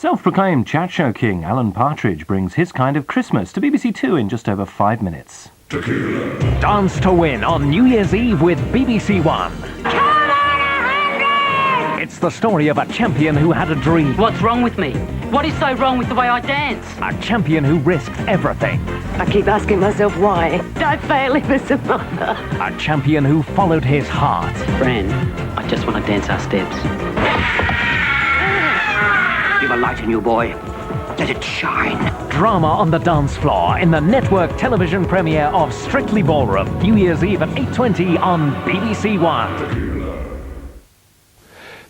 Self-proclaimed chat show king Alan Partridge brings his kind of Christmas to BBC2 in just over 5 minutes. Tequila. Dance to win on New Year's Eve with BBC1. It's the story of a champion who had a dream. What's wrong with me? What is so wrong with the way I dance? A champion who risked everything. I keep asking myself why. I fail him as a mother. A champion who followed his heart. Fran, I just want to dance our steps. You've a light in you, boy. Let it shine. Drama on the dance floor in the network television premiere of Strictly Ballroom. New Year's Eve at 8:20 on BBC1.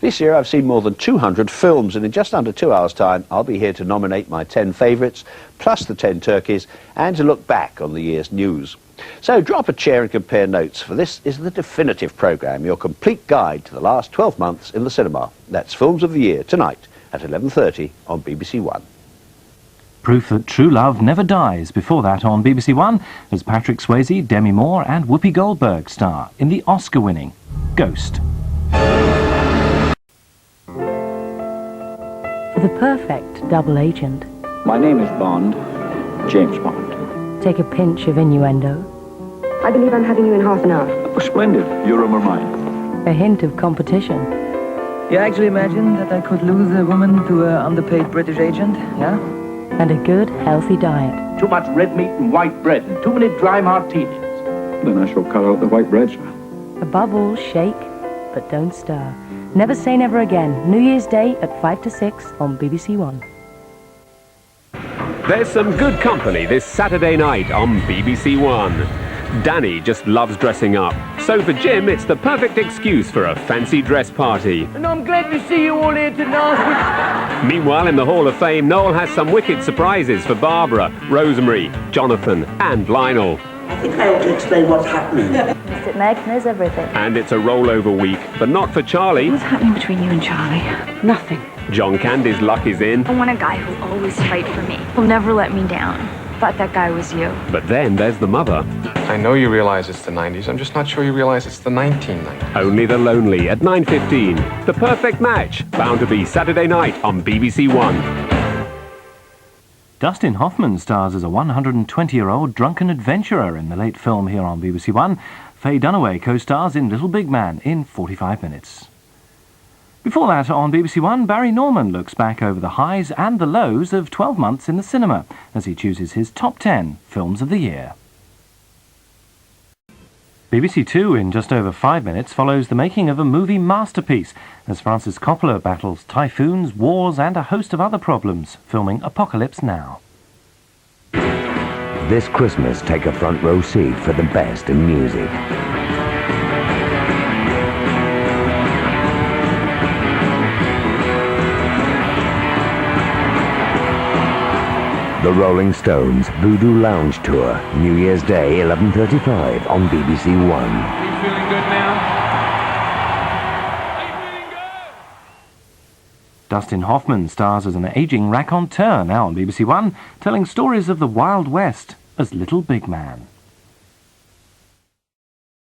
This year I've seen more than 200 films, and in just under 2 hours' time I'll be here to nominate my 10 favourites, plus the 10 turkeys, and to look back on the year's news. So drop a chair and compare notes, for this is the definitive programme, your complete guide to the last 12 months in the cinema. That's Films of the Year, tonight at 11:30 on BBC1. Proof that true love never dies before that on BBC1 as Patrick Swayze, Demi Moore and Whoopi Goldberg star in the Oscar-winning Ghost. For the perfect double agent, My name is Bond, James Bond. take a pinch of innuendo, I believe I'm having you in half an hour. Oh, splendid. Your room or mine? a hint of competition, You actually imagine that I could lose a woman to an underpaid British agent, yeah? and a good, healthy diet. Too much red meat and white bread and too many dry martinis. Then I shall cut out the white bread, sir. Above all, shake, but don't stir. Never Say Never Again, New Year's Day at 5 to 6 on BBC1. There's some good company this Saturday night on BBC1. Danny just loves dressing up, so for Jim it's the perfect excuse for a fancy dress party. And I'm glad to see you all here tonight. Meanwhile, in the Hall of Fame, Noel has some wicked surprises for Barbara, Rosemary, Jonathan and Lionel. I think I ought to explain what's happening. Mr. Meg knows everything. And it's a rollover week, but not for Charlie. What's happening between you and Charlie? Nothing. John Candy's luck is in. I want a guy who'll always fight for me. Who'll never let me down. But that guy was you. But then there's the mother. I know you realize it's the 90s. I'm just not sure you realize it's the 1990s. Only the Lonely at 9:15. The perfect match, bound to be Saturday night on BBC1. Dustin Hoffman stars as a 120-year-old drunken adventurer in the late film here on BBC1. Faye Dunaway co-stars in Little Big Man in 45 minutes. Before that, on BBC1, Barry Norman looks back over the highs and the lows of 12 months in the cinema as he chooses his top 10 films of the year. BBC2 in just over 5 minutes follows the making of a movie masterpiece as Francis Coppola battles typhoons, wars and a host of other problems, filming Apocalypse Now. This Christmas, take a front row seat for the best in music. The Rolling Stones Voodoo Lounge Tour, New Year's Day, 11:35 on BBC1. Are you feeling good now? Are you feeling good? Dustin Hoffman stars as an aging raconteur now on BBC1, telling stories of the Wild West as Little Big Man.